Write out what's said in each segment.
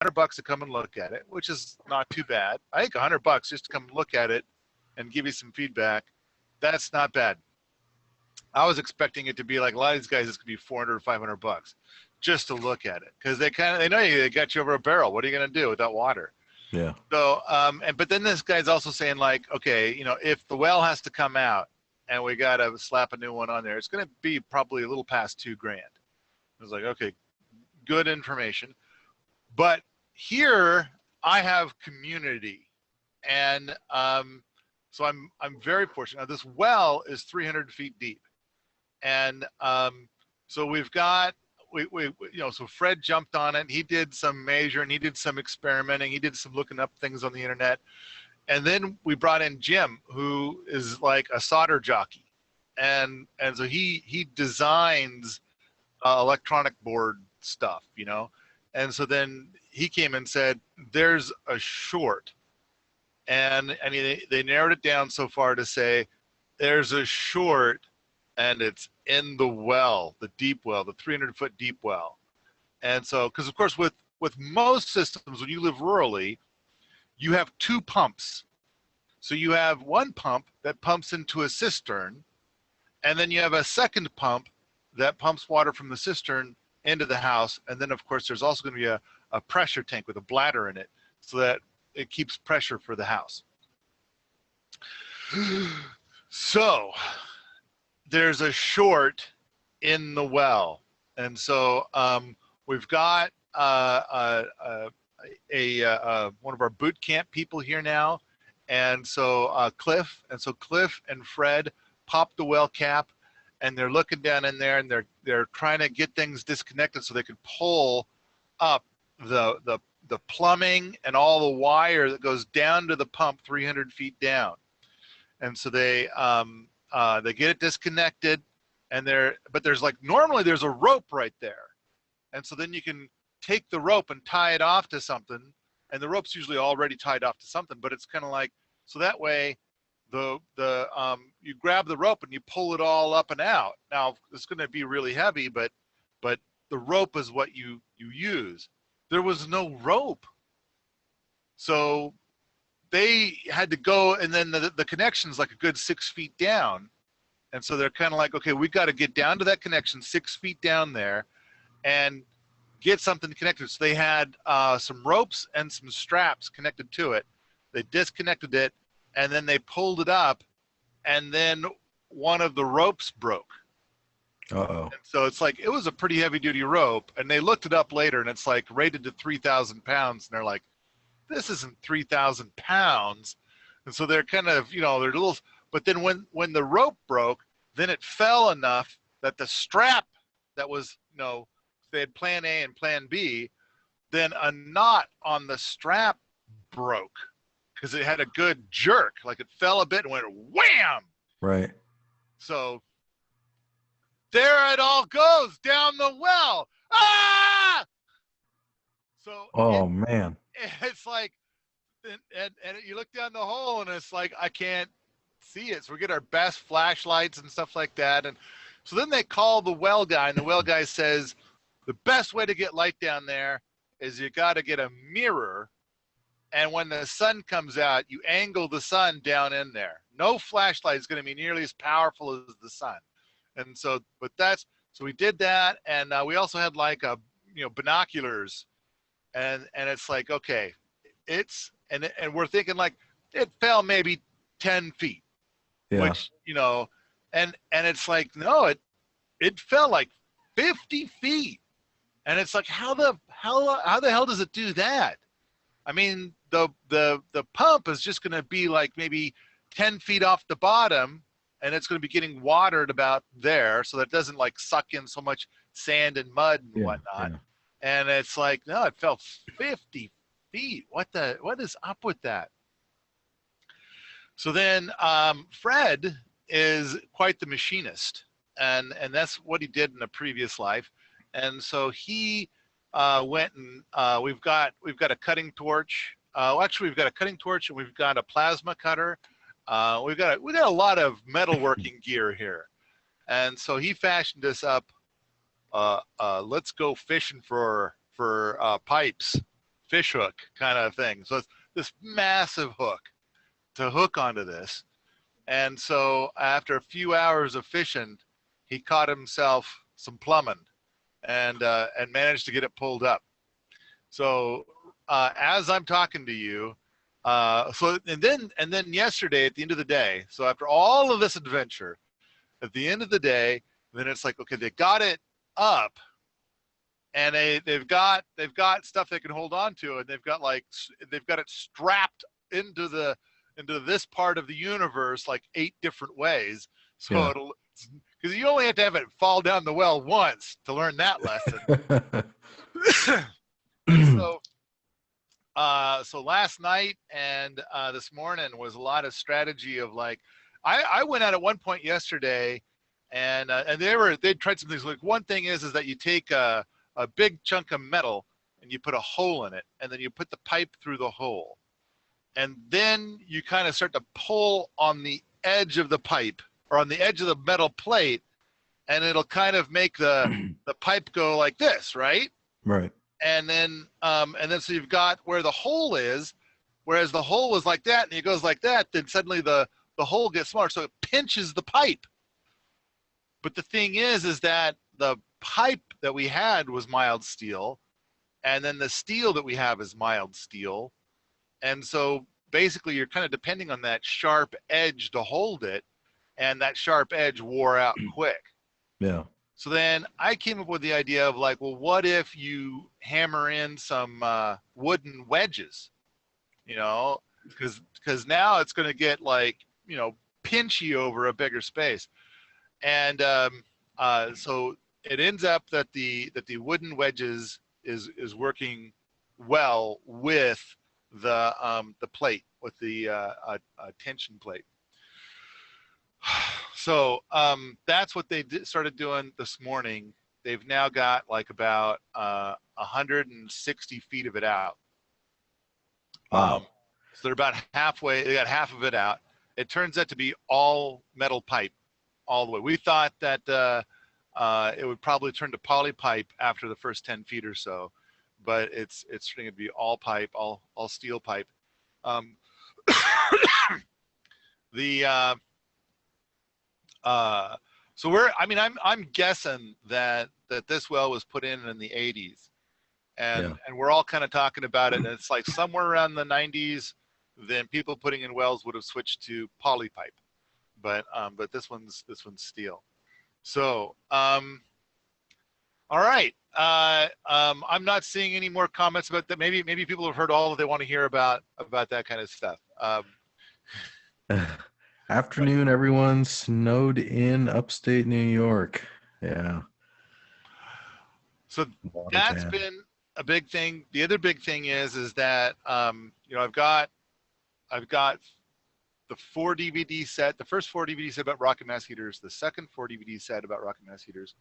$100 to come and look at it, which is not too bad. I think $100 just to come look at it and give you some feedback, that's not bad. I was expecting it to be like a lot of these guys, it's gonna be $400 or $500 just to look at it, because they know you, they got you over a barrel. What are you gonna do without water? Yeah. So but then this guy's also saying, like, okay, you know, if the well has to come out and we gotta slap a new one on there, it's gonna be probably a little past $2,000. I was like, okay, good information. But here I have community, and so I'm very fortunate. Now, this well is 300 feet deep, and so we've got we you know, so Fred jumped on it. He did some measuring, he did some experimenting, he did some looking up things on the internet, and then we brought in Jim, who is like a solder jockey, and so he designs electronic board stuff, you know. And so then he came and said, there's a short, and they narrowed it down so far to say there's a short, and it's in the well, the deep well, the 300-foot deep well. And so, because of course with most systems, when you live rurally, you have two pumps. So you have one pump that pumps into a cistern, and then you have a second pump that pumps water from the cistern into the house. And then of course there's also going to be a pressure tank with a bladder in it, so that it keeps pressure for the house. So there's a short in the well, and so we've got one of our boot camp people here now, and so Cliff and Fred popped the well cap, and they're looking down in there, and they're trying to get things disconnected so they can pull up the plumbing and all the wire that goes down to the pump 300 feet down. And so they get it disconnected, and but there's like, normally there's a rope right there, and so then you can take the rope and tie it off to something, and the rope's usually already tied off to something, but it's kind of like, so that way you grab the rope and you pull it all up and out. Now it's going to be really heavy, but the rope is what you use. There was no rope, so they had to go, and then the connection's like a good 6 feet down, and so they're kind of like, okay, we got to get down to that connection 6 feet down there and get something connected. So they had some ropes and some straps connected to it. They disconnected it, and then they pulled it up, and then one of the ropes broke. Uh-oh. And so it's like, it was a pretty heavy duty rope, and they looked it up later, and it's like rated to 3,000 pounds, and they're like, this isn't 3,000 pounds. And so they're kind of, you know, they're little, but then when the rope broke, then it fell enough that the strap that was, you know, they had plan A and plan B, then a knot on the strap broke because it had a good jerk. Like it fell a bit and went wham. Right. So there it all goes down the well. Ah! So man. It's like, and you look down the hole, and it's like, I can't see it. So we get our best flashlights and stuff like that. And so then they call the well guy, and the well guy says, the best way to get light down there is you got to get a mirror, and when the sun comes out, you angle the sun down in there. No flashlight is going to be nearly as powerful as the sun. And so, so we did that, and we also had like binoculars, and it's like, okay, and we're thinking like it fell maybe 10 feet, yeah. Which, you know, and it's like, no, it fell like 50 feet. And it's like, how the hell does it do that? I mean, the pump is just going to be like maybe 10 feet off the bottom, and it's going to be getting watered about there, so that it doesn't like suck in so much sand and mud and whatnot. Yeah. And it's like, no, it fell 50 feet. What is up with that? So then Fred is quite the machinist, and that's what he did in a previous life. And so he went and we've got a cutting torch. Actually, we've got a cutting torch, and we've got a plasma cutter. We got a lot of metalworking gear here, and so he fashioned us up. Let's go fishing for pipes, fish hook kind of thing. So it's this massive hook to hook onto this. And so after a few hours of fishing, he caught himself some plummen and managed to get it pulled up. So as I'm talking to you, and then yesterday at the end of the day, so after all of this adventure, at the end of the day, then it's like, okay, they got it up, and they've got stuff they can hold on to, and they've got it strapped into this part of the universe like 8 different ways. So Yeah. because you only have to have it fall down the well once to learn that lesson. So last night and this morning was a lot of strategy of like, I went out at one point yesterday, and they'd tried some things. Like one thing is that you take a big chunk of metal and you put a hole in it, and then you put the pipe through the hole, and then you kind of start to pull on the edge of the pipe or on the edge of the metal plate, and it'll kind of make the pipe go like this, right? Right. And then so you've got where the hole is, whereas the hole was like that and it goes like that, then suddenly the hole gets smaller, so it pinches the pipe. But the thing is that the pipe that we had was mild steel, and then the steel that we have is mild steel, and so basically you're kind of depending on that sharp edge to hold it, and that sharp edge wore out quick. Yeah. So then I came up with the idea of like, well, what if you hammer in some wooden wedges, because now it's going to get like, pinchy over a bigger space. And so it ends up that the wooden wedges is working well with the plate, with the tension plate. So that's what they started doing this morning. They've now got like about 160 feet of it out. Wow. So they're about halfway. They got half of it out. It turns out to be all metal pipe all the way. We thought that it would probably turn to poly pipe after the first 10 feet or so, but it's going to be all pipe, all steel pipe. So I'm guessing that this well was put in the 80s, and we're all kind of talking about it, and it's like somewhere around the 90s, then people putting in wells would have switched to poly pipe, but this one's steel. So all right, I'm not seeing any more comments about that. Maybe people have heard all that they want to hear about that kind of stuff. Afternoon, everyone. Snowed in upstate New York. Yeah. So that's been a big thing. The other big thing is that I've got the 4 DVD set, the first 4 DVD set about rocket mass heaters, the second 4 DVD set about rocket mass heaters,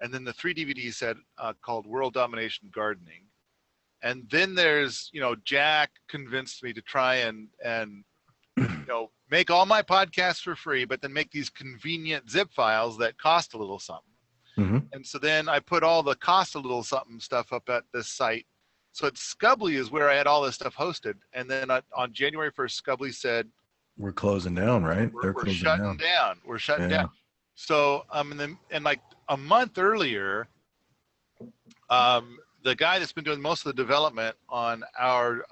and then the 3 DVD set called World Domination Gardening. And then there's, Jack convinced me to try and make all my podcasts for free, but then make these convenient zip files that cost a little something. Mm-hmm. And so then I put all the cost a little something stuff up at this site. So at Scubbly is where I had all this stuff hosted. And then on January 1st, Scubbly said, we're closing down, right? We're shutting down. We're shutting down. So and like a month earlier, the guy that's been doing most of the development on our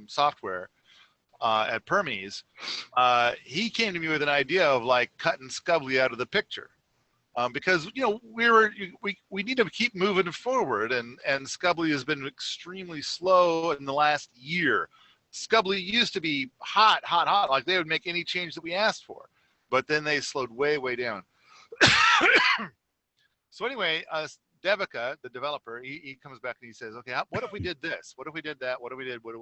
software at Permies, he came to me with an idea of like cutting Scubbly out of the picture, because we need to keep moving forward, and Scubbly has been extremely slow in the last year. Scubbly used to be hot, like they would make any change that we asked for, but then they slowed way down. So anyway, Devika, the developer, he comes back and he says, okay, what if we did this? What if we did that? What if we did what?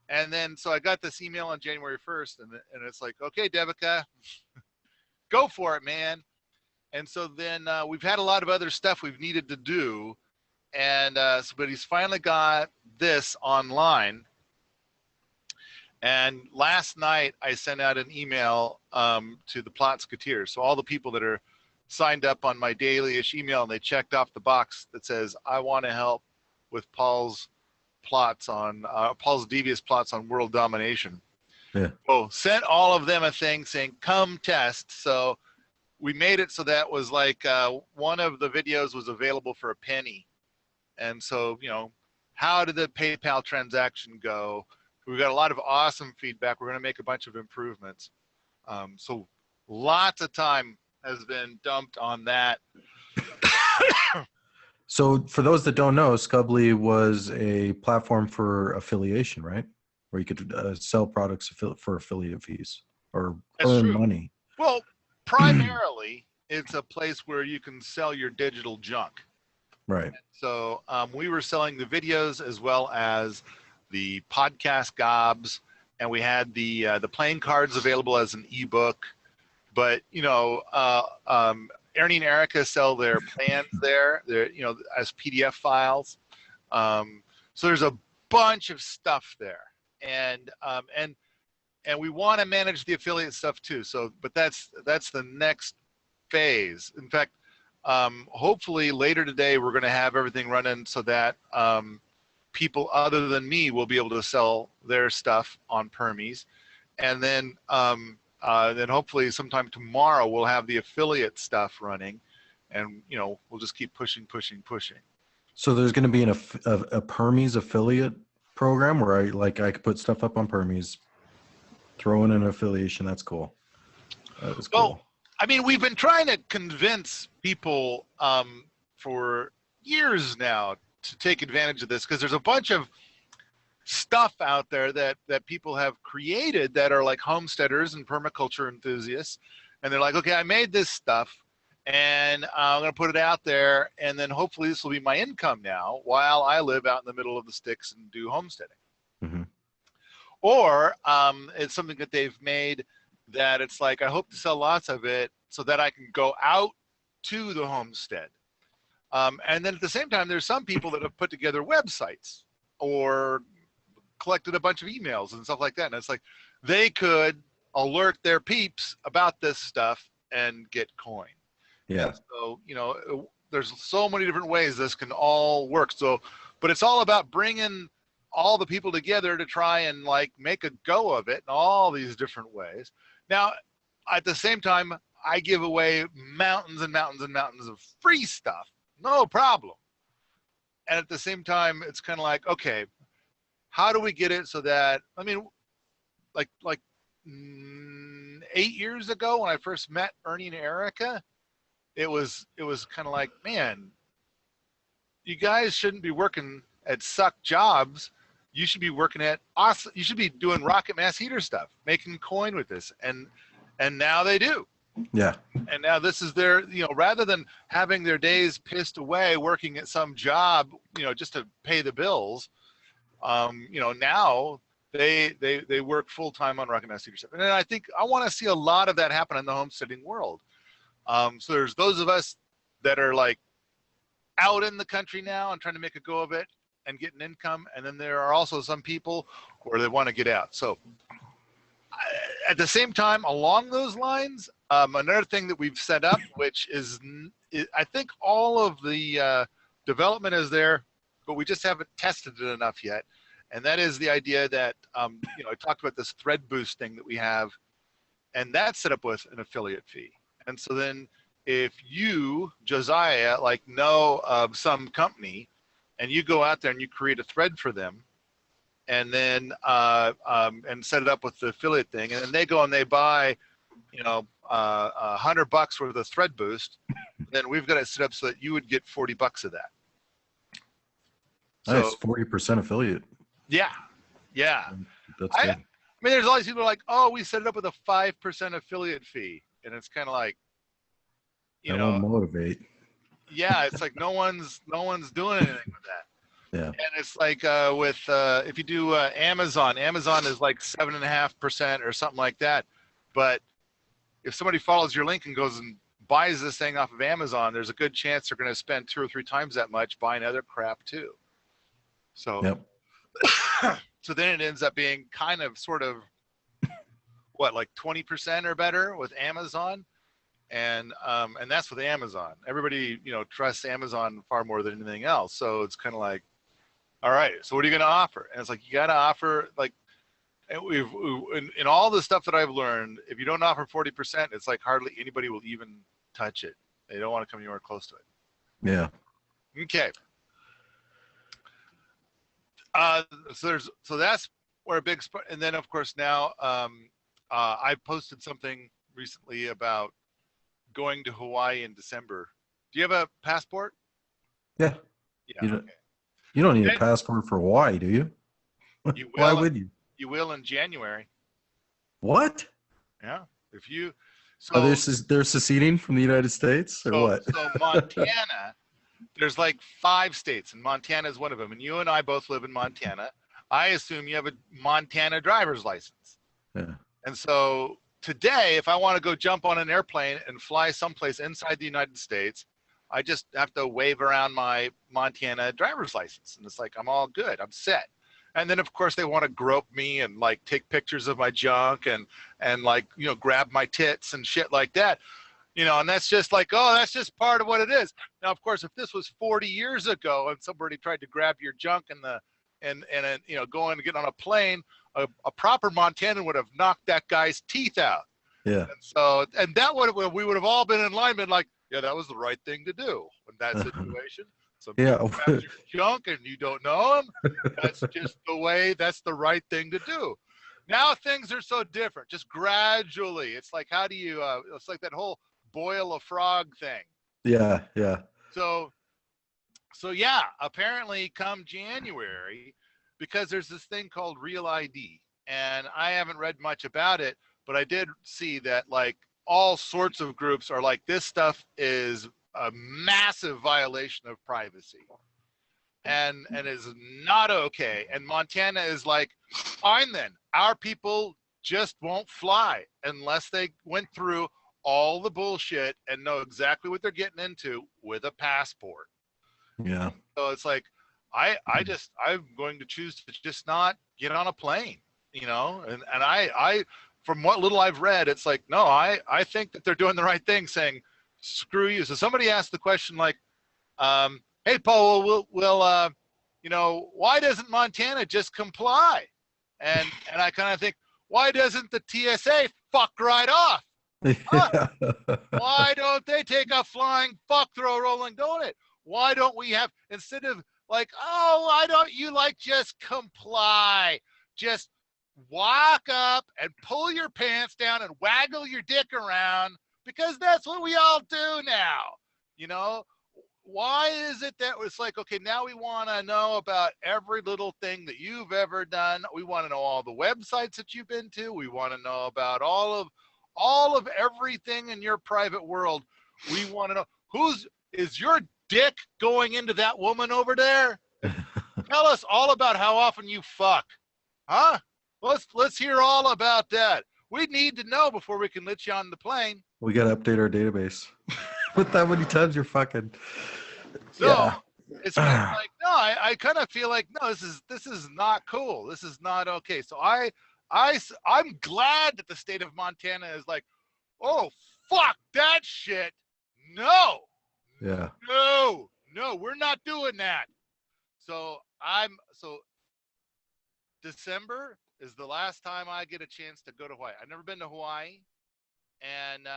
And then so I got this email on January 1st, and it's like, okay, Devika, go for it, man. And so then we've had a lot of other stuff we've needed to do, and but he's finally got this online. And last night I sent out an email to the Plotsketeers, so all the people that are signed up on my daily-ish email, and they checked off the box that says, I want to help with Paul's plots on Paul's devious plots on world domination. Yeah. Oh, sent all of them a thing saying, come test. So we made it so that was like one of the videos was available for a penny. And so, you know, how did the PayPal transaction go? We got a lot of awesome feedback. We're going to make a bunch of improvements. So lots of time has been dumped on that. So for those that don't know, Scubly was a platform for affiliation, right? Where you could sell products for affiliate fees or earn money. Well, primarily, it's a place where you can sell your digital junk. Right. So we were selling the videos as well as the podcast gobs, and we had the playing cards available as an ebook. But you know, Ernie and Erica sell their plans there. They're, you know, as PDF files. So there's a bunch of stuff there, and we want to manage the affiliate stuff too. So, but that's the next phase. In fact, hopefully later today we're going to have everything running so that people other than me will be able to sell their stuff on Permies, and then hopefully sometime tomorrow we'll have the affiliate stuff running, and you know, we'll just keep pushing. So there's going to be a Permies affiliate program where I could put stuff up on Permies, throw in an affiliation. That's cool. That is cool. Well, I mean, we've been trying to convince people for years now to take advantage of this, because there's a bunch of stuff out there that people have created that are like homesteaders and permaculture enthusiasts, and they're like, okay, I made this stuff and I'm going to put it out there, and then hopefully this will be my income now while I live out in the middle of the sticks and do homesteading. Mm-hmm. Or it's something that they've made that it's like, I hope to sell lots of it so that I can go out to the homestead. And then at the same time, there's some people that have put together websites or collected a bunch of emails and stuff like that. And it's like, they could alert their peeps about this stuff and get coin. Yeah. And so, you know, there's so many different ways this can all work. So, but it's all about bringing all the people together to try and like make a go of it in all these different ways. Now, at the same time, I give away mountains and mountains and mountains of free stuff. No problem. And at the same time, it's kind of like, okay, how do we get it so that, I mean, like 8 years ago when I first met Ernie and Erica, it was kind of like, man, you guys shouldn't be working at suck jobs. You should be working at awesome. You should be doing rocket mass heater stuff, making coin with this, and now they do. Yeah. And now this is their, you know, rather than having their days pissed away working at some job, you know, just to pay the bills, you know, now they work full time on rocket mass heater stuff. And I think I want to see a lot of that happen in the homesteading world. So there's those of us that are like out in the country now and trying to make a go of it and get an income, and then there are also some people where they want to get out. So at the same time, along those lines, another thing that we've set up, which is I think all of the development is there, but we just haven't tested it enough yet. And that is the idea that, you know, I talked about this thread boost thing that we have, and that's set up with an affiliate fee. And so then if you, Josiah, like know of some company and you go out there and you create a thread for them, and then and set it up with the affiliate thing, and then they go and they buy, you know, $100 worth of thread boost, then we've got it set up so that you would get $40 of that. Nice. So, 40% affiliate. Yeah. That's good. I mean, there's all these people like, oh, we set it up with a 5% affiliate fee, and it's kind of like, you know, motivate. Yeah, it's like no one's doing anything with that. Yeah. And it's like with if you do Amazon is like 7.5% or something like that. But if somebody follows your link and goes and buys this thing off of Amazon, there's a good chance they're going to spend 2 or 3 times that much buying other crap too. So, yep. So then it ends up being kind of sort of what, like 20% or better with Amazon. And that's with Amazon. Everybody, you know, trusts Amazon far more than anything else. So it's kind of like, all right, so what are you going to offer? And it's like, you got to offer, like, and in all the stuff that I've learned, if you don't offer 40%, it's like hardly anybody will even touch it. They don't want to come anywhere close to it. Yeah. Okay. So that's where a big spot, and then of course now I posted something recently about going to Hawaii in December. Do you have a passport? Yeah. Yeah. You don't need a passport for Hawaii, do you? You will. Why would you? You will in January. What? Yeah. If you. So they're seceding from the United States, or what? So Montana. There's like 5 states, and Montana is one of them. And you and I both live in Montana. I assume you have a Montana driver's license. Yeah. And so today, if I want to go jump on an airplane and fly someplace inside the United States, I just have to wave around my Montana driver's license. And it's like, I'm all good. I'm set. And then, of course, they want to grope me and, like, take pictures of my junk and like, you know, grab my tits and shit like that. You know, and that's just like, oh, that's just part of what it is. Now, of course, if this was 40 years ago and somebody tried to grab your junk and you know, go in and get on a plane, a proper Montanan would have knocked that guy's teeth out. Yeah. And so, and that we would have all been in line, been like, yeah, that was the right thing to do in that situation. So yeah, grabs your junk and you don't know him. That's just the way. That's the right thing to do. Now things are so different. Just gradually, it's like, how do you? It's like that whole boil a frog thing. Yeah, yeah. So yeah, apparently come January, because there's this thing called Real ID, and I haven't read much about it, but I did see that, like, all sorts of groups are like, this stuff is a massive violation of privacy and is not okay. And Montana is like, fine then, our people just won't fly unless they went through all the bullshit and know exactly what they're getting into with a passport. Yeah. So it's like, I'm going to choose to just not get on a plane, you know, and I from what little I've read, it's like, no, I think that they're doing the right thing, saying, screw you. So somebody asked the question, like, hey, Paul, we'll you know, why doesn't Montana just comply? And I kind of think, why doesn't the TSA fuck right off? Huh? Why don't they take a flying fuck, throw a rolling donut? Why don't we have, instead of like, oh, why don't you, like, just comply? Just walk up and pull your pants down and waggle your dick around, because that's what we all do now. You know, why is it that it's like, okay, now we want to know about every little thing that you've ever done. We want to know all the websites that you've been to. We want to know about all of everything in your private world. We want to know, is your dick going into that woman over there? Tell us all about how often you fuck. Huh? Let's hear all about that. We need to know before we can let you on the plane. We got to update our database. With that many times you're fucking. So yeah. it's like, no, I kind of feel like, no, this is not cool. This is not okay. So I'm glad that the state of Montana is like, oh, fuck that shit. No. Yeah. No, we're not doing that. So December is the last time I get a chance to go to Hawaii. I've never been to Hawaii. And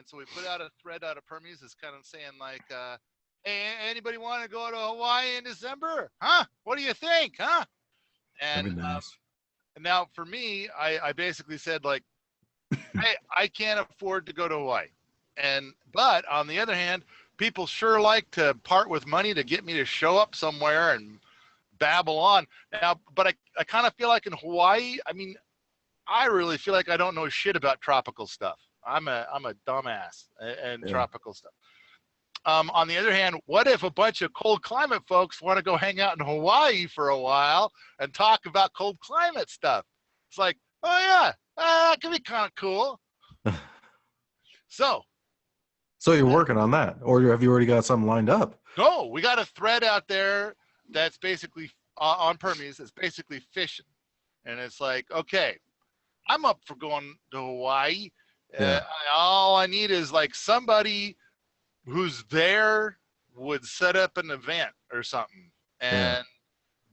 so we put out a thread out of Permies that's kind of saying, like, hey, anybody want to go to Hawaii in December? Huh? What do you think? Huh? And nice. and now for me, I basically said, like, I can't afford to go to Hawaii. But on the other hand, people sure like to part with money to get me to show up somewhere and babble on. Now, but I kind of feel like in Hawaii, I mean, I really feel like I don't know shit about tropical stuff. I'm a dumbass and tropical stuff. On the other hand, what if a bunch of cold climate folks want to go hang out in Hawaii for a while and talk about cold climate stuff? It's like, oh yeah, that could be kind of cool. So you're working on that, or have you already got something lined up? No, we got a thread out there that's basically on Permies. It's basically fishing, and it's like, okay, I'm up for going to Hawaii. Yeah. All I need is, like, somebody who's there would set up an event or something, and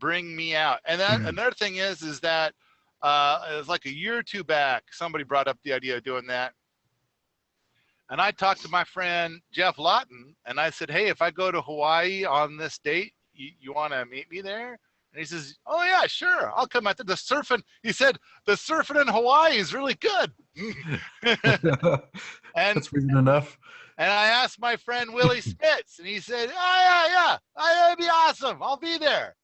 bring me out. And then another thing is that it was like a year or two back, somebody brought up the idea of doing that. And I talked to my friend Geoff Lawton, and I said, hey, if I go to Hawaii on this date, you want to meet me there? And he says, oh, yeah, sure. I'll come out to the surfing. He said, the surfing in Hawaii is really good. And that's reason enough. And I asked my friend Willie Spitz, and he said, oh, yeah, that'd be awesome. I'll be there.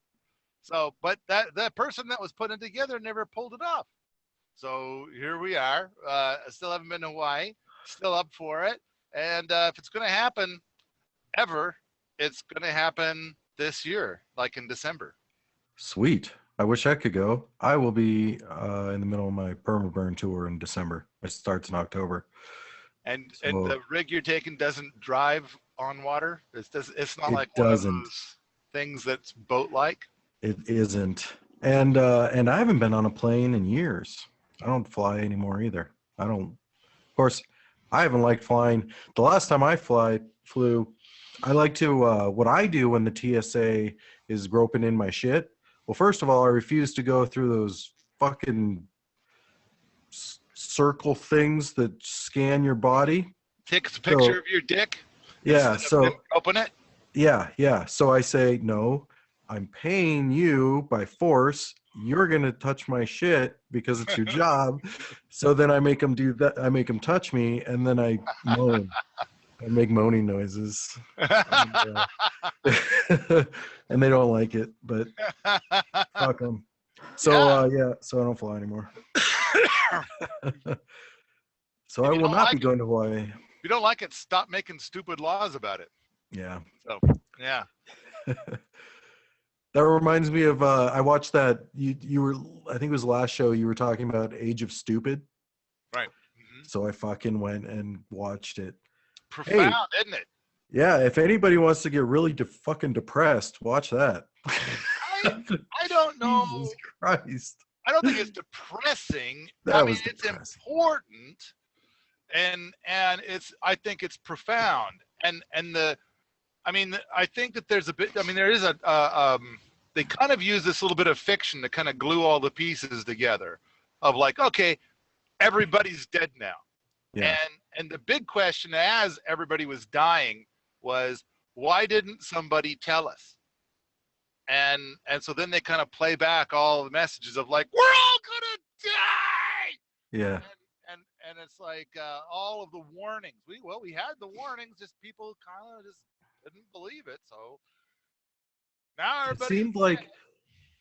So, but that person that was putting it together never pulled it off. So here we are. I still haven't been to Hawaii. Still up for it. And if it's going to happen ever, it's going to happen this year, like in December. Sweet. I wish I could go. I will be in the middle of my permaburn tour in December. It starts in October. And the rig you're taking doesn't drive on water? It's not like one of those things that's boat-like? It isn't. And I haven't been on a plane in years. I don't fly anymore either. Of course, I haven't liked flying. The last time I flew, I like to, what I do when the TSA is roping in my shit. Well, first of all, I refuse to go through those fucking circle things that scan your body. Takes a picture of your dick? Yeah, so open it? Yeah. So I say, no, I'm paying you by force. You're going to touch my shit because it's your job. So then I make them do that. I make them touch me, and then I moan. I make moaning noises. And, and they don't like it, but fuck them. So, so I don't fly anymore. So I will not be going to Hawaii. If you don't like it, stop making stupid laws about it. Yeah. So, yeah. That reminds me of I watched that you were, I think it was the last show you were talking about Age of Stupid. Right. Mm-hmm. So I fucking went and watched it. Profound, isn't it? Yeah, if anybody wants to get really fucking depressed, watch that. I don't know. Jesus Christ. I don't think it's depressing. It's important, and I think it's profound, and I think that there's a bit. There is they kind of use this little bit of fiction to kind of glue all the pieces together, of like, okay, everybody's dead now, and the big question as everybody was dying was, why didn't somebody tell us? And so then they kind of play back all the messages of like, we're all gonna die. Yeah. And it's like all of the warnings. We had the warnings, just people kind of just didn't believe it. So now everybody.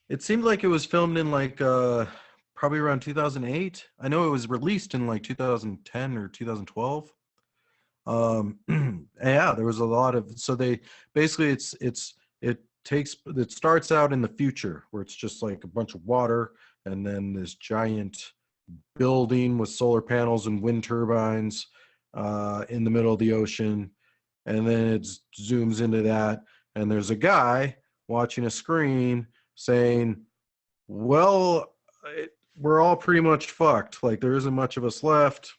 It seemed like it was filmed in like probably around 2008. I know it was released in like 2010 or 2012. Yeah, there was a lot of, so they basically it starts out in the future where it's just like a bunch of water and then this giant building with solar panels and wind turbines in the middle of the ocean, and then it zooms into that and there's a guy watching a screen saying, well, we're all pretty much fucked, like there isn't much of us left.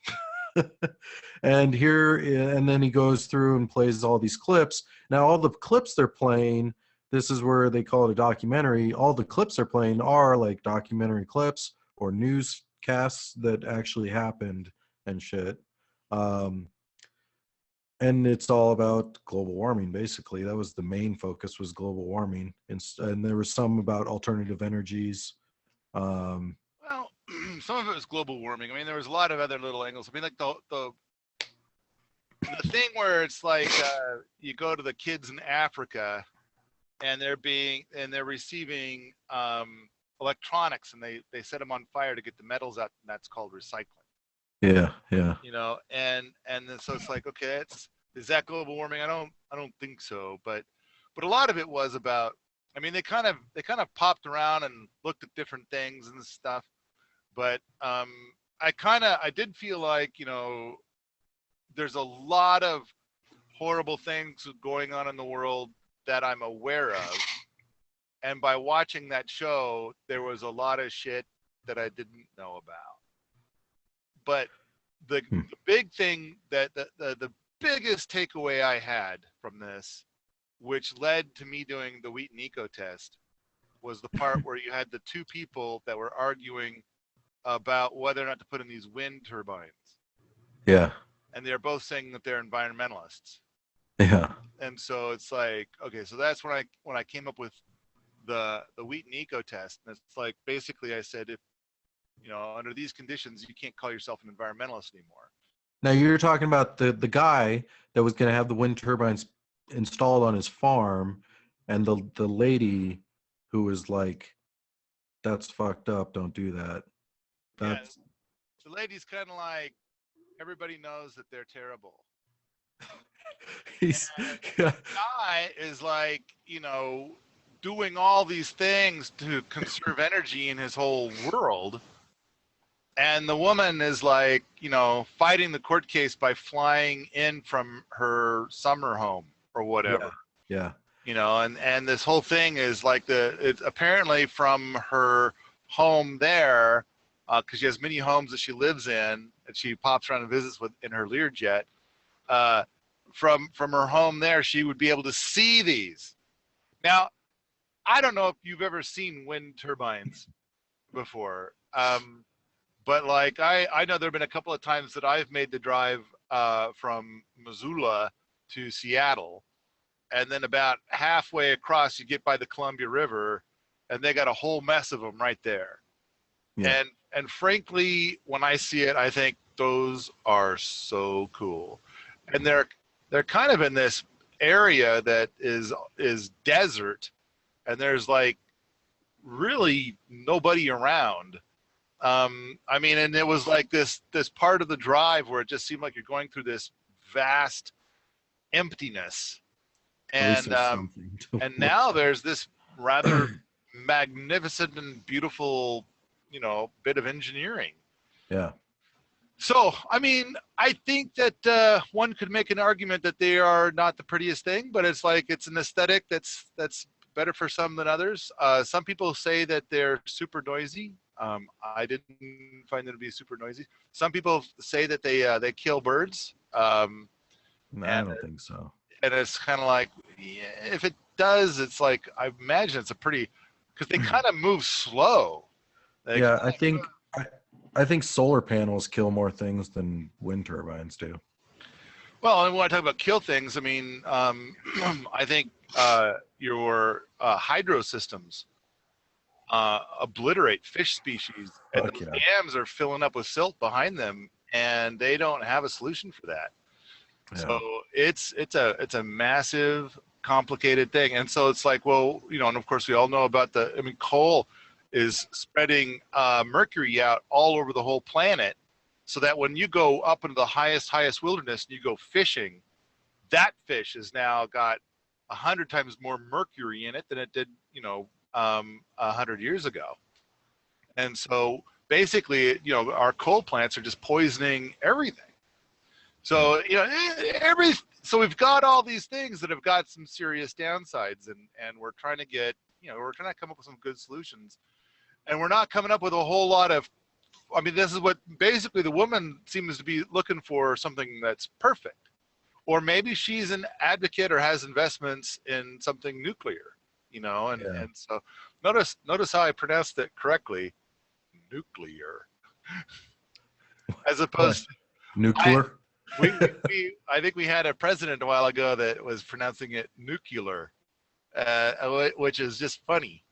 And then he goes through and plays all these clips. Now all the clips they're playing, this is where they call it a documentary. All the clips they're playing are like documentary clips or newscasts that actually happened and shit. And it's all about global warming, basically. That was the main focus, was global warming. And there was some about alternative energies. Well, some of it was global warming. There was a lot of other little angles. Like the thing where it's like you go to the kids in Africa and they're receiving electronics, and they set them on fire to get the metals out, and that's called recycling. Yeah. And so it's like, okay, is that global warming? I don't think so, but a lot of it was about, they kind of popped around and looked at different things and stuff, but I did feel like, there's a lot of horrible things going on in the world that I'm aware of. And by watching that show, there was a lot of shit that I didn't know about. But the big thing that the biggest takeaway I had from this, which led to me doing the Wheaton Eco Test, was the part where you had the two people that were arguing about whether or not to put in these wind turbines. Yeah. And they're both saying that they're environmentalists. Yeah. And so it's like, okay, so that's when I came up with the Wheaton Eco Test. And it's like, basically I said, if, under these conditions, you can't call yourself an environmentalist anymore. Now you're talking about the guy that was going to have the wind turbines installed on his farm, and the lady who was like, "That's fucked up. Don't do that." That's the lady's kind of like, everybody knows that they're terrible. he's The guy is like, doing all these things to conserve energy in his whole world. And the woman is like, fighting the court case by flying in from her summer home or whatever. Yeah. And this whole thing is like it's apparently from her home there, because she has many homes that she lives in, and she pops around and visits with in her Learjet. From her home there, she would be able to see these. Now, I don't know if you've ever seen wind turbines before. But like I know there have been a couple of times that I've made the drive from Missoula to Seattle, and then about halfway across you get by the Columbia River, and they got a whole mess of them right there. Yeah. And frankly, when I see it, I think those are so cool, and they're kind of in this area that is desert, and there's like really nobody around. And it was like this part of the drive where it just seemed like you're going through this vast emptiness. And now there's this rather magnificent and beautiful, bit of engineering. Yeah. So, I think that one could make an argument that they are not the prettiest thing, but it's like it's an aesthetic that's better for some than others. Some people say that they're super noisy. I didn't find them to be super noisy. Some people say that they kill birds. No, I don't think so. And it's kind of like, yeah, if it does, it's like, I imagine it's because they kind of move slow. I think solar panels kill more things than wind turbines do. Well, and when I talk about kill things, I think your hydro systems obliterate fish species, and those dams are filling up with silt behind them, and they don't have a solution for that. Yeah. So it's a massive, complicated thing, and so it's like, well, and of course we all know about coal is spreading mercury out all over the whole planet, so that when you go up into the highest wilderness and you go fishing, that fish has now got 100 times more mercury in it than it did, 100 years ago. And so basically, our coal plants are just poisoning everything. So, so we've got all these things that have got some serious downsides, and we're trying to we're trying to come up with some good solutions, and we're not coming up with a whole lot of, this is what basically the woman seems to be looking for, something that's perfect. Or maybe she's an advocate or has investments in something nuclear, and so notice how I pronounced it correctly, nuclear, as opposed to nuclear. I think we had a president a while ago that was pronouncing it nuclear, which is just funny.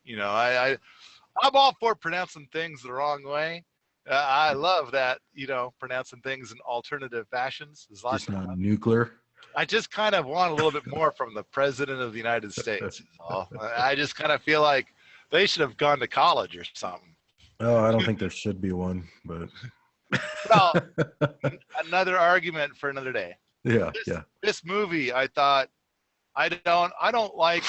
I'm all for pronouncing things the wrong way. I love that, pronouncing things in alternative fashions. Just not nuclear. I just kind of want a little bit more from the president of the United States. I just kind of feel like they should have gone to college or something. Oh, I don't think there should be one, but. Well, another argument for another day. Yeah, This movie, I thought, I don't like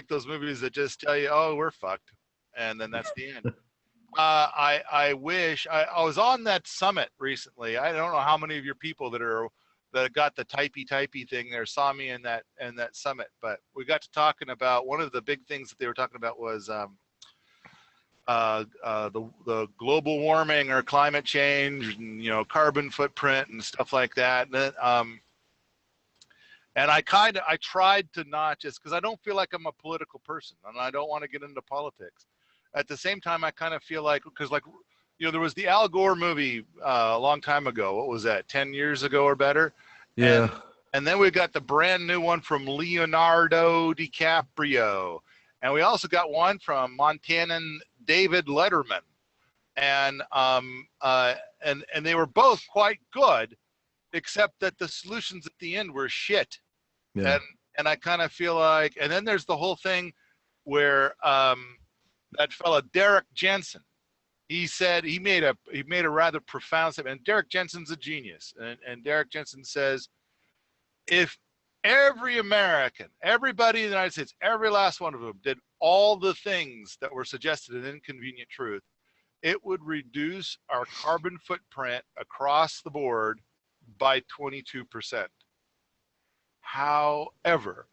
those movies that just tell you, oh, we're fucked, and then that's the end. I wish I was on that summit recently. I don't know how many of your people that got the typey thing there saw me in that summit, but we got to talking about one of the big things that they were talking about was the global warming or climate change, and carbon footprint and stuff like that. And And I tried to not just, because I don't feel like I'm a political person and I don't want to get into politics. At the same time, I kind of feel like, because like, you know, there was the Al Gore movie a long time ago. What was that, 10 years ago or better? Yeah. And then we got the brand new one from Leonardo DiCaprio. And we also got one from Montanan David Letterman. And they were both quite good, except that the solutions at the end were shit. Yeah. And I kind of feel like, and then there's the whole thing where that fella Derrick Jensen, he said he made a rather profound statement. And Derrick Jensen's a genius. And Derrick Jensen says, if every American, everybody in the United States, every last one of them did all the things that were suggested in Inconvenient Truth, it would reduce our carbon footprint across the board by 22%. However,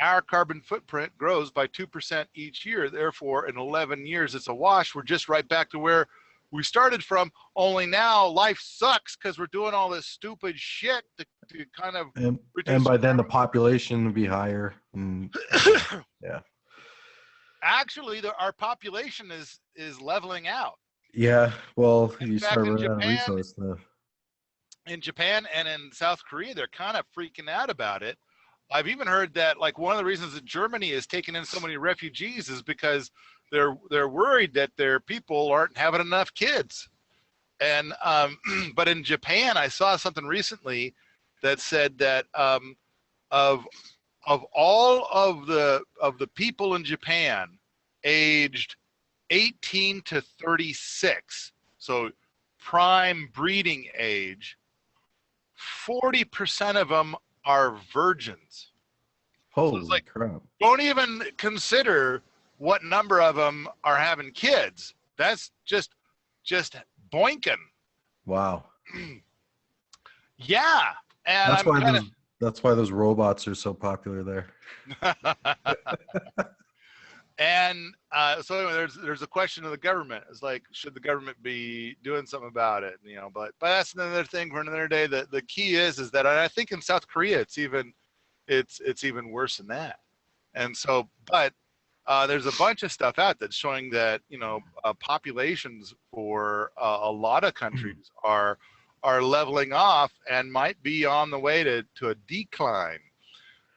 our carbon footprint grows by 2% each year. Therefore, in 11 years, it's a wash. We're just right back to where we started from, only now life sucks because we're doing all this stupid shit to kind of reduce. And by then the population would be higher. Yeah. Actually, our population is leveling out. Yeah, well, In you fact, start in running out of Japan- resource stuff. In Japan and in South Korea, they're kind of freaking out about it. I've even heard that like one of the reasons that Germany is taking in so many refugees is because they're worried that their people aren't having enough kids. And but in Japan, I saw something recently that said that of all of the people in Japan aged 18 to 36, so prime breeding age, 40% of them are virgins. Holy so like, crap. Don't even consider what number of them are having kids. That's just boinking. Wow. Yeah. And that's why those robots are so popular there. And so anyway, there's a question of the government. It's like, should the government be doing something about it? You know, but that's another thing for another day. The key is that, and I think in South Korea it's even worse than that. And so, but there's a bunch of stuff out that's showing that, you know, populations for a lot of countries are leveling off and might be on the way to a decline.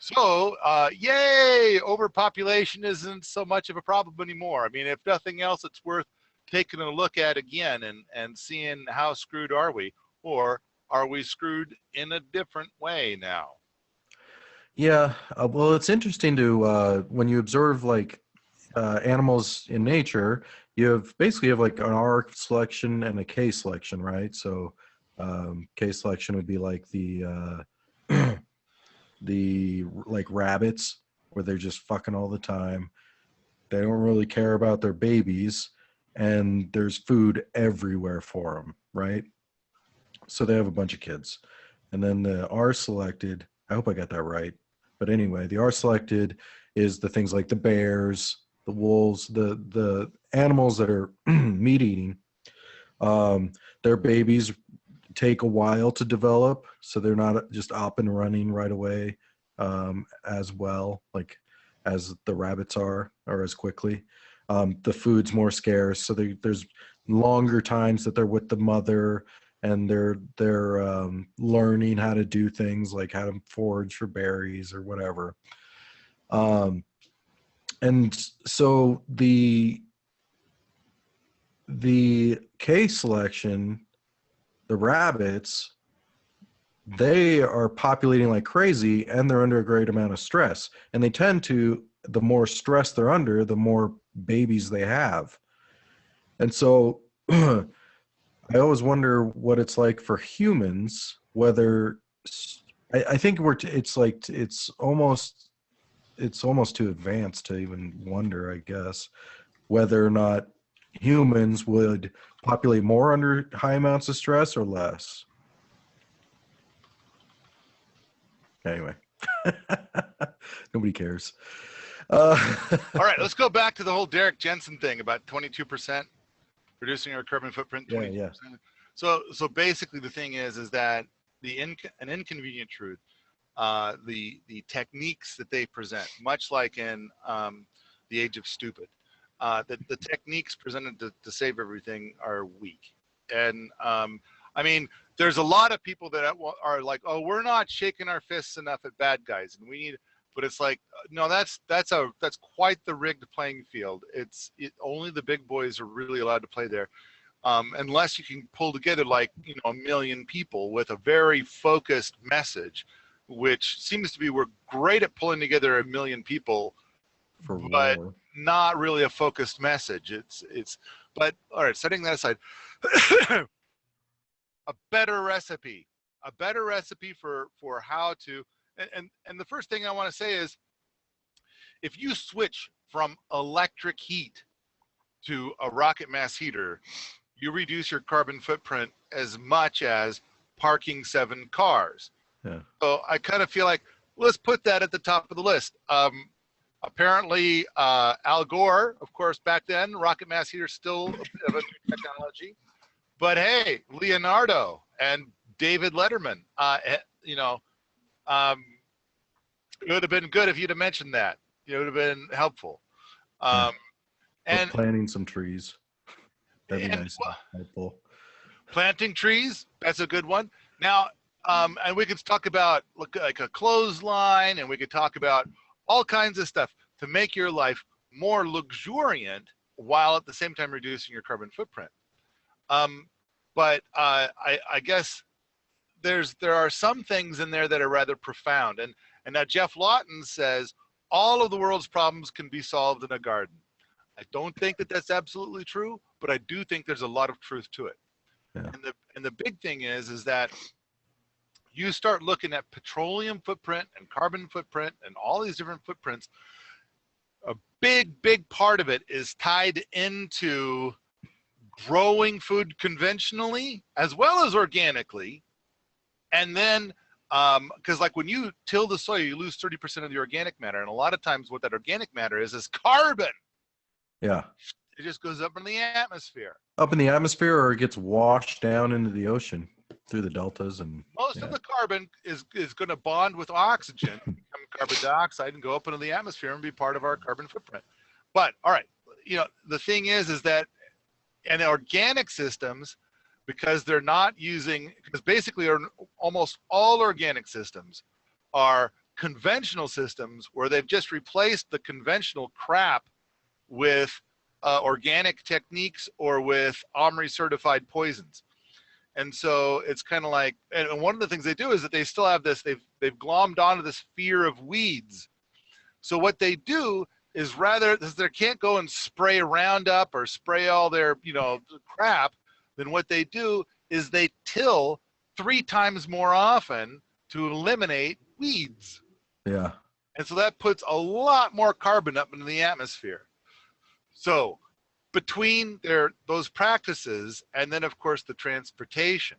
So, yay, overpopulation isn't so much of a problem anymore. I mean, if nothing else, it's worth taking a look at again and seeing how screwed are we, or are we screwed in a different way now? Yeah, well, it's interesting to when you observe like animals in nature, you basically have like an R selection and a K selection, right? So K selection would be like the like rabbits, where they're just fucking all the time. They don't really care about their babies, and there's food everywhere for them, right? So they have a bunch of kids. And then the R selected, I hope I got that right. But anyway, the R selected is the things like the bears, the wolves, the animals that are meat eating. Their babies take a while to develop, so they're not just up and running right away as well, like as the rabbits are, or as quickly. The food's more scarce, so there's longer times that they're with the mother, and they're learning how to do things like how to forage for berries or whatever. And so the K selection, the rabbits, they are populating like crazy, and they're under a great amount of stress. And they tend to, the more stress they're under, the more babies they have. And so I always wonder what it's like for humans, whether I think it's almost too advanced to even wonder, I guess, whether or not humans would populate more under high amounts of stress or less. Anyway, nobody cares. All right, let's go back to the whole Derrick Jensen thing about 22% reducing our carbon footprint. 22%. Yeah. So basically, the thing is that an inconvenient truth. the techniques that they present, much like in The Age of Stupid. The techniques presented to save everything are weak. And I mean, there's a lot of people that are like, oh, we're not shaking our fists enough at bad guys, and we need. But it's like, no, that's quite the rigged playing field. Only the big boys are really allowed to play there, unless you can pull together like a million people with a very focused message, which seems to be we're great at pulling together a million people, but not really a focused message. But all right, setting that aside, a better recipe for how to. And the first thing I want to say is, if you switch from electric heat to a rocket mass heater, you reduce your carbon footprint as much as parking 7 cars. Yeah. So I kind of feel like, let's put that at the top of the list. Apparently, Al Gore, of course, back then, rocket mass heater still a bit of a new technology. But hey, Leonardo and David Letterman, it would have been good if you'd have mentioned that. It would have been helpful. And planting some trees. That'd be nice and helpful. Planting trees, that's a good one. Now, and we could talk about like a clothesline, and we could talk about all kinds of stuff to make your life more luxuriant while at the same time reducing your carbon footprint. But I guess there are some things in there that are rather profound. And now Geoff Lawton says all of the world's problems can be solved in a garden. I don't think that that's absolutely true, but I do think there's a lot of truth to it. Yeah. And the big thing is that you start looking at petroleum footprint and carbon footprint and all these different footprints. A big part of it is tied into growing food conventionally as well as organically. And then, because like when you till the soil, you lose 30% of the organic matter. And a lot of times what that organic matter is carbon. Yeah. It just goes up in the atmosphere. Up in the atmosphere, or it gets washed down into the ocean through the deltas. And most of the carbon is going to bond with oxygen, become carbon dioxide, and go up into the atmosphere and be part of our carbon footprint. But all right, the thing is that in organic systems, because they're not using, because basically almost all organic systems are conventional systems where they've just replaced the conventional crap with organic techniques or with OMRI certified poisons. And so it's kind of like, and one of the things they do is that they still have this, they've glommed onto this fear of weeds. So what they do is rather, they can't go and spray Roundup or spray all their, crap, then what they do is they till 3 times more often to eliminate weeds. Yeah. And so that puts a lot more carbon up into the atmosphere. So between those practices and then, of course, the transportation,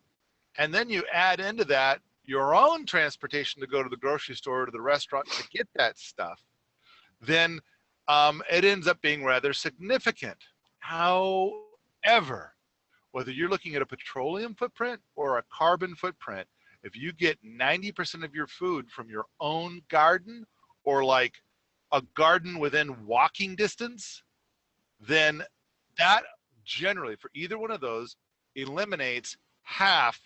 and then you add into that your own transportation to go to the grocery store or to the restaurant to get that stuff, then it ends up being rather significant. However, whether you're looking at a petroleum footprint or a carbon footprint, if you get 90% of your food from your own garden or like a garden within walking distance, then that generally, for either one of those, eliminates half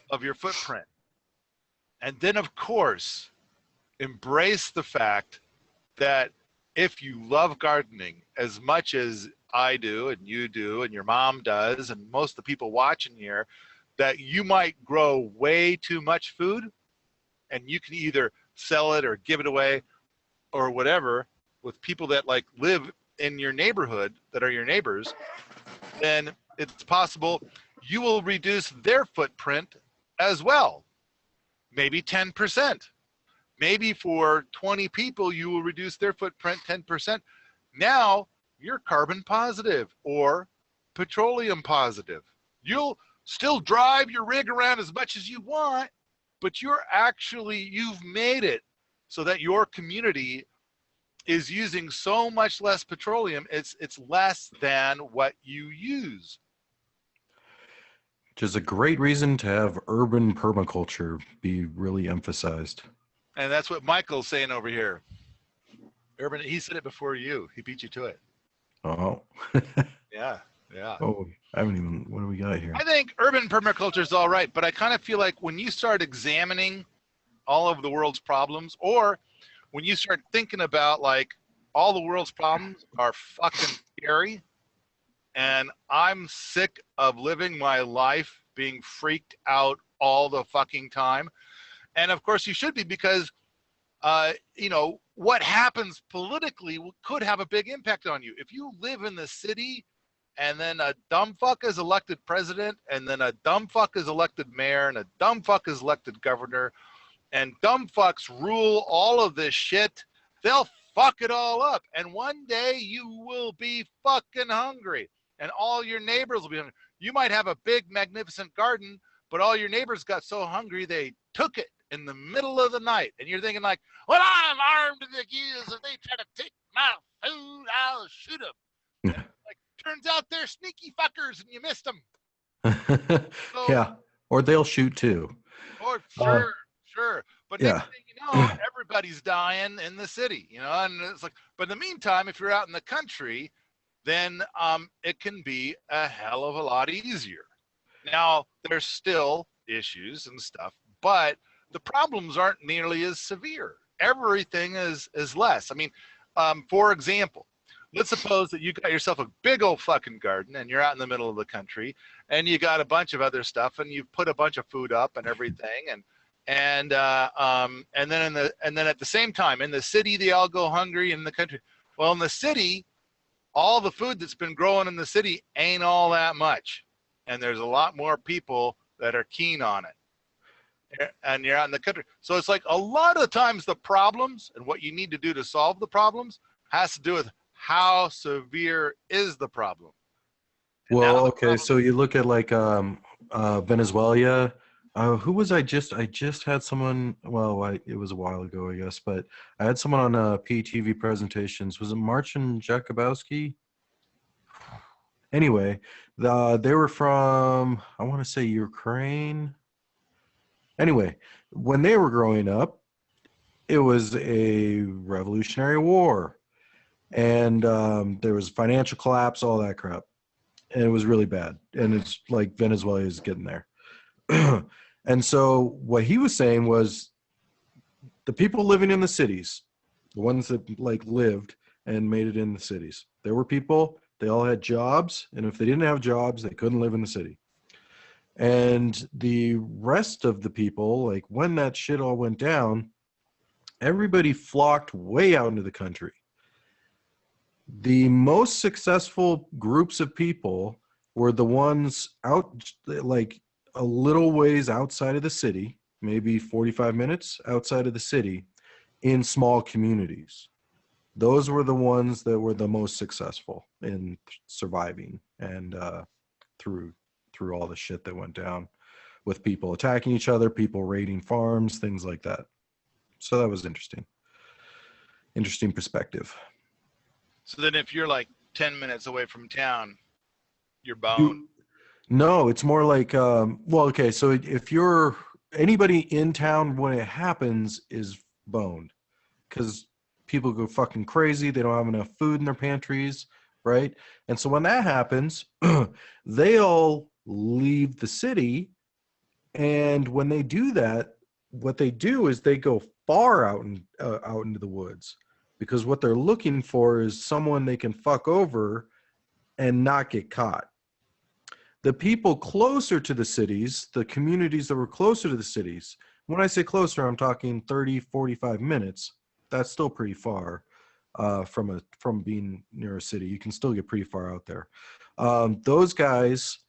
of your footprint. And then, of course, embrace the fact that if you love gardening as much as I do and you do and your mom does and most of the people watching here, that you might grow way too much food and you can either sell it or give it away or whatever with people that like live in your neighborhood that are your neighbors, then it's possible you will reduce their footprint as well. Maybe 10%. Maybe for 20 people, you will reduce their footprint 10%. Now you're carbon positive or petroleum positive. You'll still drive your rig around as much as you want, but you've made it so that your community is using so much less petroleum, it's less than what you use. Which is a great reason to have urban permaculture be really emphasized. And that's what Michael's saying over here. Urban, he said it before you. He beat you to it. Oh. Yeah, yeah. Oh, I haven't even. What do we got here? I think urban permaculture is all right, but I kind of feel like when you start examining all of the world's problems, or when you start thinking about like all the world's problems are fucking scary, and I'm sick of living my life being freaked out all the fucking time. And of course you should be, because you know, what happens politically could have a big impact on you. If you live in the city and then a dumb fuck is elected president, and then a dumb fuck is elected mayor, and a dumb fuck is elected governor, and dumb fucks rule all of this shit, they'll fuck it all up. And one day you will be fucking hungry, and all your neighbors will be hungry. You might have a big, magnificent garden, but all your neighbors got so hungry they took it in the middle of the night. And you're thinking like, well, I'm armed to the gills. If they try to take my food, I'll shoot them. Like, turns out they're sneaky fuckers and you missed them. So, yeah, or they'll shoot too. Or sure. But yeah. next thing you know, everybody's dying in the city, you know, and it's like, but in the meantime, if you're out in the country, then it can be a hell of a lot easier. Now, there's still issues and stuff, but the problems aren't nearly as severe. Everything is less. I mean, for example, let's suppose that you got yourself a big old fucking garden and you're out in the middle of the country and you got a bunch of other stuff and you've put a bunch of food up and everything, and then at the same time in the city they all go hungry, in the country, well, in the city all the food that's been growing in the city ain't all that much, and there's a lot more people that are keen on it, and you're out in the country. So it's like a lot of times the problems and what you need to do to solve the problems has to do with how severe is the problem. And well, okay, so you look at like Venezuela. Who was I just had someone, well, it was a while ago, I guess, but I had someone on PTV presentations. Was it Marcin Jakubowski? Anyway, they were from, I want to say, Ukraine. Anyway, when they were growing up, it was a revolutionary war, and there was financial collapse, all that crap, and it was really bad. And it's like Venezuela is getting there. And so what he was saying was the people living in the cities, the ones that like lived and made it in the cities, there were people, they all had jobs, and if they didn't have jobs, they couldn't live in the city. And the rest of the people, like when that shit all went down, everybody flocked way out into the country. The most successful groups of people were the ones out, like a little ways outside of the city, maybe 45 minutes outside of the city, in small communities. Those were the ones that were the most successful in surviving and through all the shit that went down with people attacking each other, people raiding farms, things like that. So that was interesting perspective. So then if you're like 10 minutes away from town, you're boned. No, it's more like, well, okay, so if you're anybody in town when it happens is boned, because people go fucking crazy. They don't have enough food in their pantries, right? And so when that happens, they all leave the city. And when they do that, what they do is they go far out into the woods, because what they're looking for is someone they can fuck over and not get caught. The people closer to the cities, the communities that were closer to the cities, when I say closer, I'm talking 30, 45 minutes. That's still pretty far from being near a city. You can still get pretty far out there. Those guys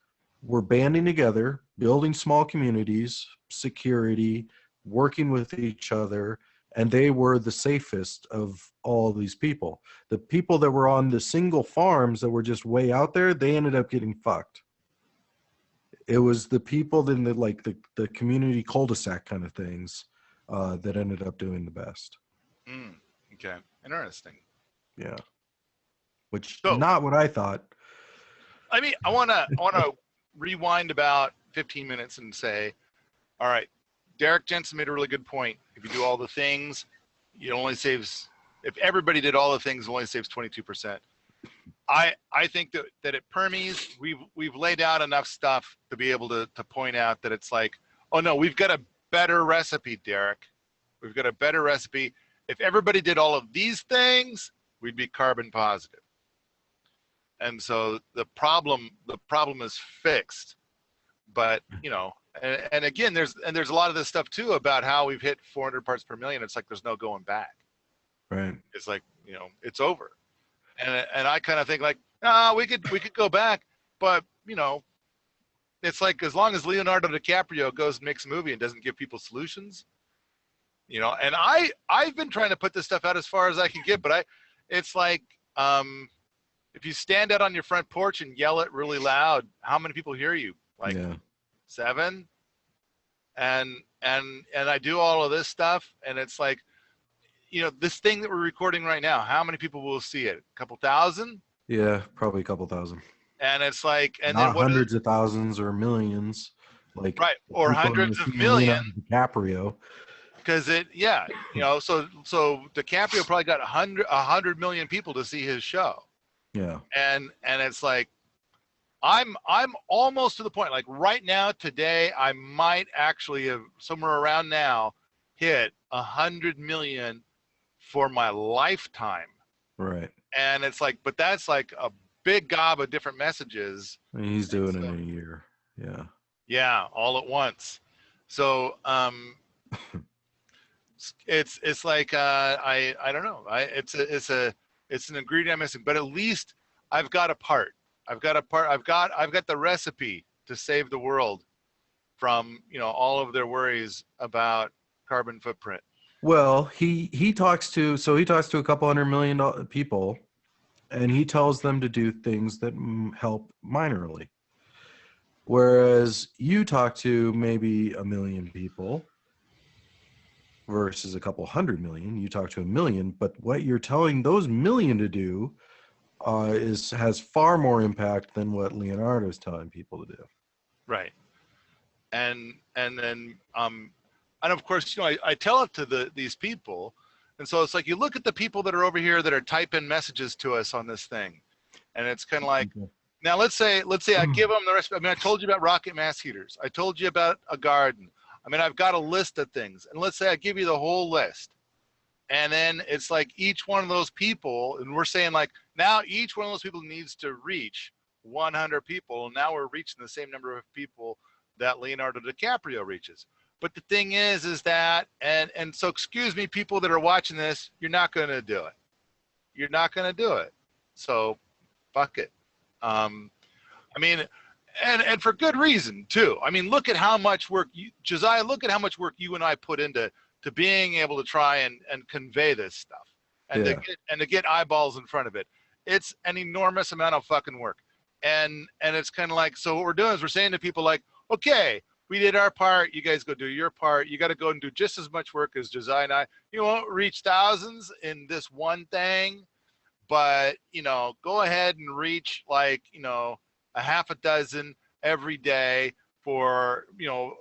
were banding together, building small communities, security, working with each other, and they were the safest of all these people. The people that were on the single farms that were just way out there, they ended up getting fucked. It was the people in the community cul-de-sac kind of things that ended up doing the best. Okay, interesting. Yeah, which not what I thought. I mean, I wanna rewind about 15 minutes and say, all right, Derrick Jensen made a really good point. If you do all the things, it only saves. If everybody did all the things, it only saves 22%. I think that at Permies, we've laid out enough stuff to be able to point out that it's like, oh no, we've got a better recipe, Derek. We've got a better recipe. If everybody did all of these things, we'd be carbon positive. And so the problem is fixed. But you know, and again, there's a lot of this stuff too about how we've hit 400 parts per million. It's like there's no going back. Right. It's like, you know, it's over. And I kind of think like, we could go back, but you know, it's like as long as Leonardo DiCaprio goes and makes a movie and doesn't give people solutions, you know. And I've been trying to put this stuff out as far as I can get, but it's like, if you stand out on your front porch and yell it really loud, how many people hear you? Like 7. And I do all of this stuff, and it's like, you know, this thing that we're recording right now, how many people will see it? A couple thousand? Yeah, probably a couple thousand. And it's like, and not then what hundreds of thousands or millions, like right, or hundreds of millions. DiCaprio. Because you know, so DiCaprio probably got 100 million people to see his show. Yeah. And it's like, I'm almost to the point, like right now, today, I might actually have somewhere around now hit 100 million for my lifetime. Right. And it's like, but that's like a big gob of different messages. And he's doing it in a year. Yeah. Yeah, all at once. So it's like I don't know. It's an ingredient I'm missing, but at least I've got a part. I've got the recipe to save the world from, you know, all of their worries about carbon footprint. Well, he talks to a couple 100 million people, and he tells them to do things that help minorly. Whereas you talk to maybe 1 million people versus a couple 100 million, you talk to 1 million, but what you're telling those 1 million to do has far more impact than what Leonardo is telling people to do. Right. And then and of course, you know, I tell it to these people, and so it's like you look at the people that are over here that are typing messages to us on this thing, and it's kind of like, now let's say I give them the rest. I mean, I told you about rocket mass heaters. I told you about a garden. I mean, I've got a list of things, and let's say I give you the whole list, and then it's like each one of those people, and we're saying like now each one of those people needs to reach 100 people, and now we're reaching the same number of people that Leonardo DiCaprio reaches. But the thing is that, and so excuse me, people that are watching this, you're not going to do it. You're not going to do it. So fuck it. I mean, and for good reason too. I mean, look at how much work Josiah, look at how much work you and I put into being able to try and convey this stuff and to get eyeballs in front of it. It's an enormous amount of fucking work. And it's kind of like, so what we're doing is we're saying to people like, okay, we did our part. You guys go do your part. You got to go and do just as much work as Josiah and I. You won't reach thousands in this one thing, but, you know, go ahead and reach like, you know, a half a dozen every day for, you know,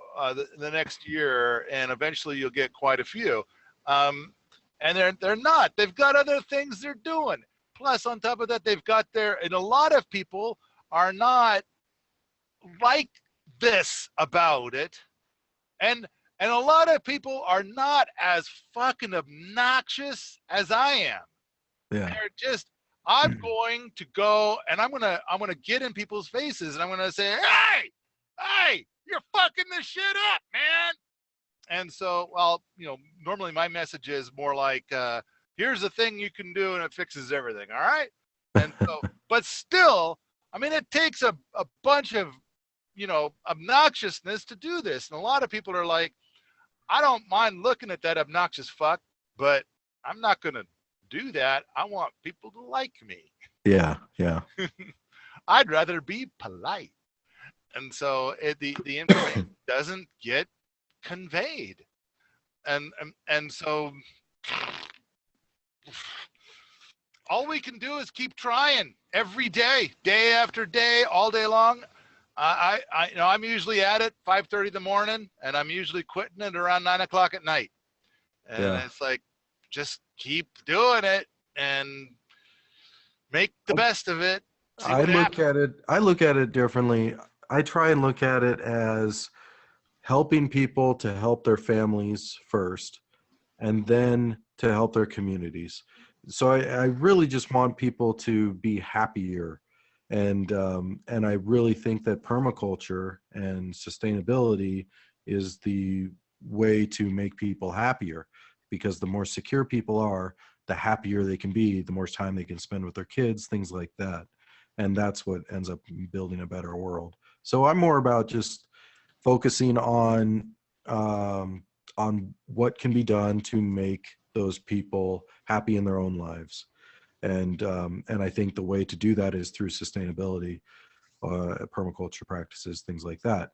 the next year. And eventually you'll get quite a few. And they're not. They've got other things they're doing. Plus, on top of that, they've got and a lot of people are not like this about it, and a lot of people are not as fucking obnoxious as I am. Yeah. They're just, I'm going to go and I'm gonna get in people's faces and I'm gonna say, hey, you're fucking this shit up, man. And so, well, you know, normally my message is more like, here's the thing you can do and it fixes everything, all right? And so, but still, I mean, it takes a bunch of, you know, obnoxiousness to do this. And a lot of people are like, I don't mind looking at that obnoxious fuck, but I'm not going to do that. I want people to like me. Yeah. I'd rather be polite. And so the information doesn't get conveyed. And so all we can do is keep trying every day, day after day, all day long. I'm usually at it 5:30 in the morning, and I'm usually quitting it around 9 o'clock at night. And it's like, just keep doing it and make the best of it. I look at it differently. I try and look at it as helping people to help their families first, and then to help their communities. So I really just want people to be happier. And I really think that permaculture and sustainability is the way to make people happier, because the more secure people are, the happier they can be, the more time they can spend with their kids, things like that. And that's what ends up building a better world. So I'm more about just focusing on what can be done to make those people happy in their own lives. And I think the way to do that is through sustainability, permaculture practices, things like that.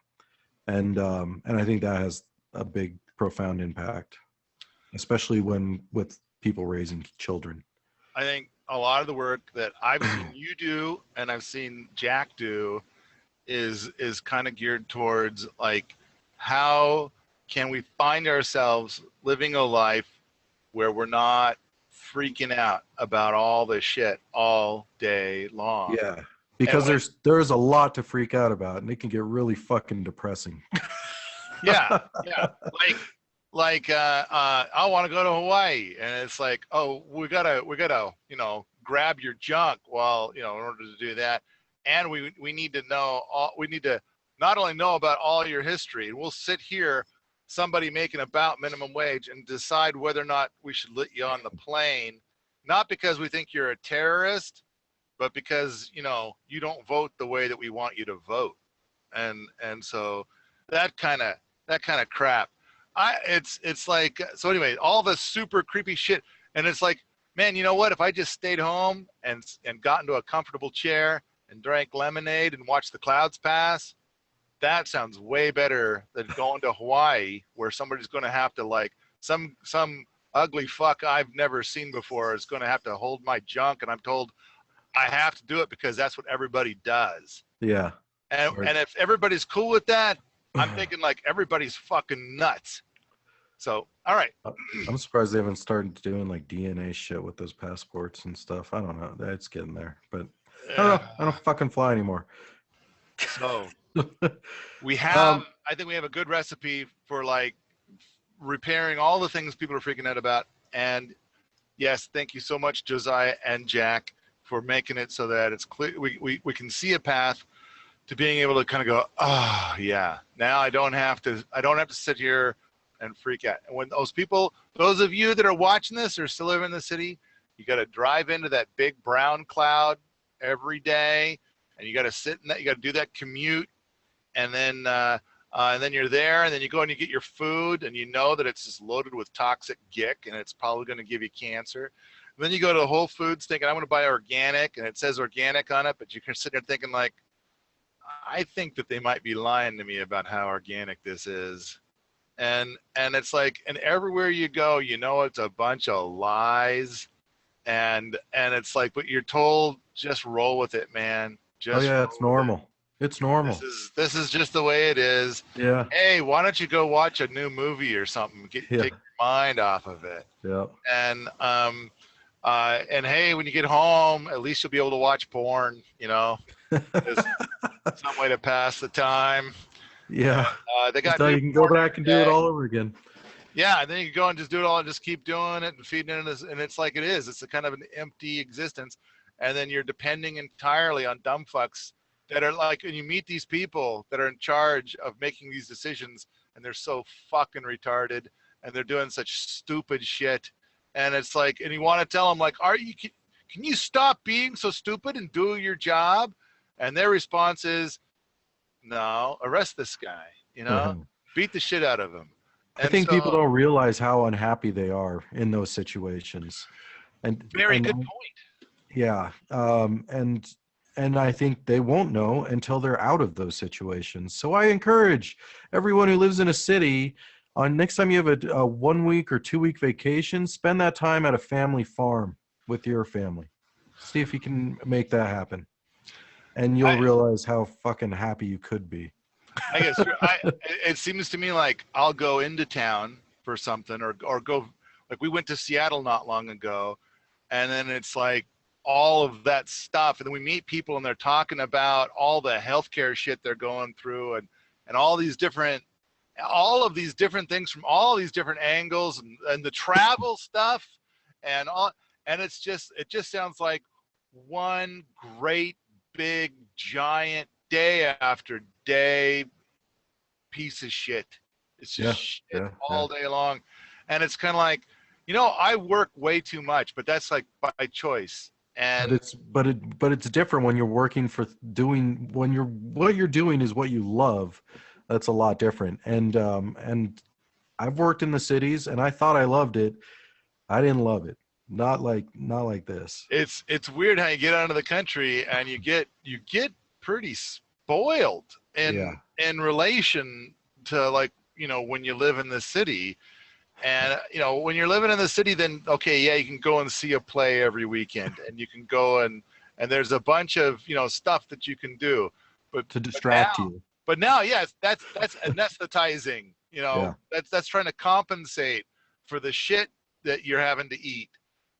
And I think that has a big, profound impact, especially with people raising children. I think a lot of the work that I've seen you do and I've seen Jack do is kind of geared towards, like, how can we find ourselves living a life where we're not freaking out about all this shit all day long. Yeah, because there's a lot to freak out about, and it can get really fucking depressing. Yeah. Like I want to go to Hawaii, and it's like, oh, we gotta grab your junk while in order to do that, and we need to know we need to not only know about all your history, and we'll sit here, somebody making about minimum wage, and decide whether or not we should let you on the plane, not because we think you're a terrorist, but because you don't vote the way that we want you to vote, and so that kind of crap. It's like, so anyway, all this super creepy shit, and it's like, man, you know what? If I just stayed home and got into a comfortable chair and drank lemonade and watched the clouds pass, that sounds way better than going to Hawaii, where somebody's going to have to, like, some ugly fuck I've never seen before is going to have to hold my junk, and I'm told I have to do it because that's what everybody does. Yeah. And if everybody's cool with that, I'm thinking, like, everybody's fucking nuts. So, all right. I'm surprised they haven't started doing, like, DNA shit with those passports and stuff. I don't know. It's getting there, but I don't know. I don't fucking fly anymore. So we have, I think we have a good recipe for, like, repairing all the things people are freaking out about. And yes, thank you so much, Josiah and Jack, for making it so that it's clear. We can see a path to being able to kind of go, oh yeah, now I don't have to sit here and freak out. And when those of you that are watching this are still living in the city, you got to drive into that big brown cloud every day, and you got to sit in that, you got to do that commute, and then you're there, and then you go and you get your food, and you know that it's just loaded with toxic gick, and it's probably going to give you cancer. And then you go to Whole Foods thinking, I'm going to buy organic, and it says organic on it, but you can sit there thinking, like, I think that they might be lying to me about how organic this is. And it's like, and everywhere you go, it's a bunch of lies, and it's like, but you're told, just roll with it, man. Just it's normal. It's normal. This is just the way it is. Yeah. Hey, why don't you go watch a new movie or something? Take your mind off of it. Yeah. And hey, when you get home, at least you'll be able to watch porn. There's some way to pass the time. Yeah. They got. So you can go back and do it all over again. Yeah, and then you can go and just do it all and just keep doing it and feeding it, and it's like it is. It's a kind of an empty existence, and then you're depending entirely on dumb fucks that are like, and you meet these people that are in charge of making these decisions, and they're so fucking retarded, and they're doing such stupid shit, and it's like, and you want to tell them, like, can you stop being so stupid and do your job? And their response is, no, arrest this guy, beat the shit out of him. And I think people don't realize how unhappy they are in those situations. And good point. Yeah. And I think they won't know until they're out of those situations. So I encourage everyone who lives in a city, next time you have a 1 week or 2 week vacation, spend that time at a family farm with your family. See if you can make that happen. and you'll realize how fucking happy you could be. I guess it seems to me like I'll go into town for something or go, like we went to Seattle not long ago, and then it's like all of that stuff, and then we meet people and they're talking about all the healthcare shit they're going through, and all of these different things from all these different angles, and the travel stuff and all, and it just sounds like one great big giant day after day piece of shit. It's just shit all day long. And it's kind of like, I work way too much, but that's like by choice. And but it's different when you're working for what you're doing is what you love. That's a lot different. And I've worked in the cities and I thought I loved it. I didn't love it. Not like this. It's weird how you get out of the country and you get pretty spoiled in relation to, like, when you live in the city. And when you're living in the city, then okay, yeah, you can go and see a play every weekend, and you can go and there's a bunch of stuff that you can do, but to distract you. But now, yes, that's anesthetizing. That's trying to compensate for the shit that you're having to eat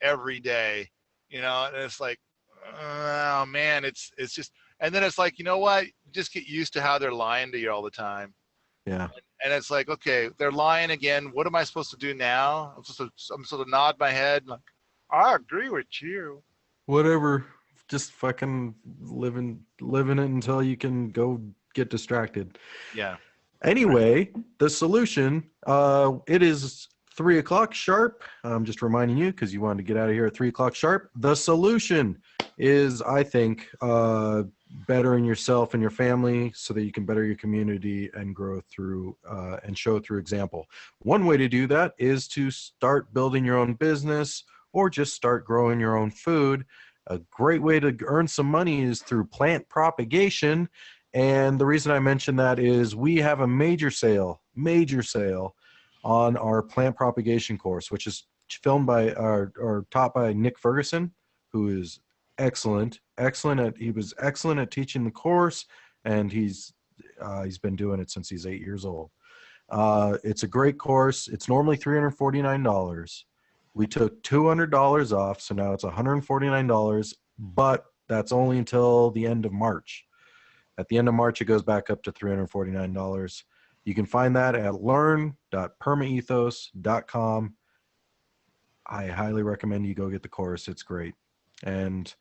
every day. And it's like, oh man, it's just, and then it's like, what? Just get used to how they're lying to you all the time. Yeah. And it's like, okay, they're lying again. What am I supposed to do now? I'm supposed to nod my head like, I agree with you. Whatever. Just fucking living it until you can go get distracted. Yeah. Anyway, the solution, it is 3:00 sharp. I'm just reminding you because you wanted to get out of here at 3:00 sharp. The solution is, I think, bettering yourself and your family so that you can better your community and grow through and show through example. One way to do that is to start building your own business or just start growing your own food. A great way to earn some money is through plant propagation. And the reason I mention that is we have a major sale on our plant propagation course, which is filmed by or taught by Nick Ferguson, who is excellent. He was excellent at teaching the course, and he's been doing it since he's 8 years old. It's a great course. It's normally $349. We took $200 off, so now it's $149, but that's only until the end of March. At the end of March, it goes back up to $349. You can find that at learn.permaethos.com. I highly recommend you go get the course. It's great. And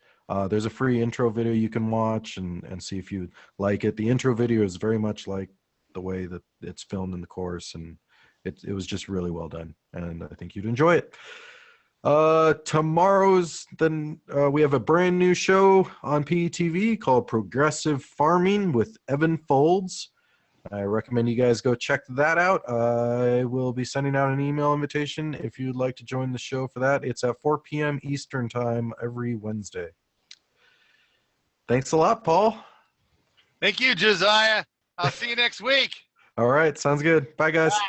there's a free intro video you can watch and see if you like it. The intro video is very much like the way that it's filmed in the course, and it was just really well done. And I think you'd enjoy it. We have a brand new show on PETV called Progressive Farming with Evan Folds. I recommend you guys go check that out. I will be sending out an email invitation if you'd like to join the show for that. It's at 4 p.m. Eastern time every Wednesday. Thanks a lot, Paul. Thank you, Josiah. I'll see you next week. All right. Sounds good. Bye, guys. Bye.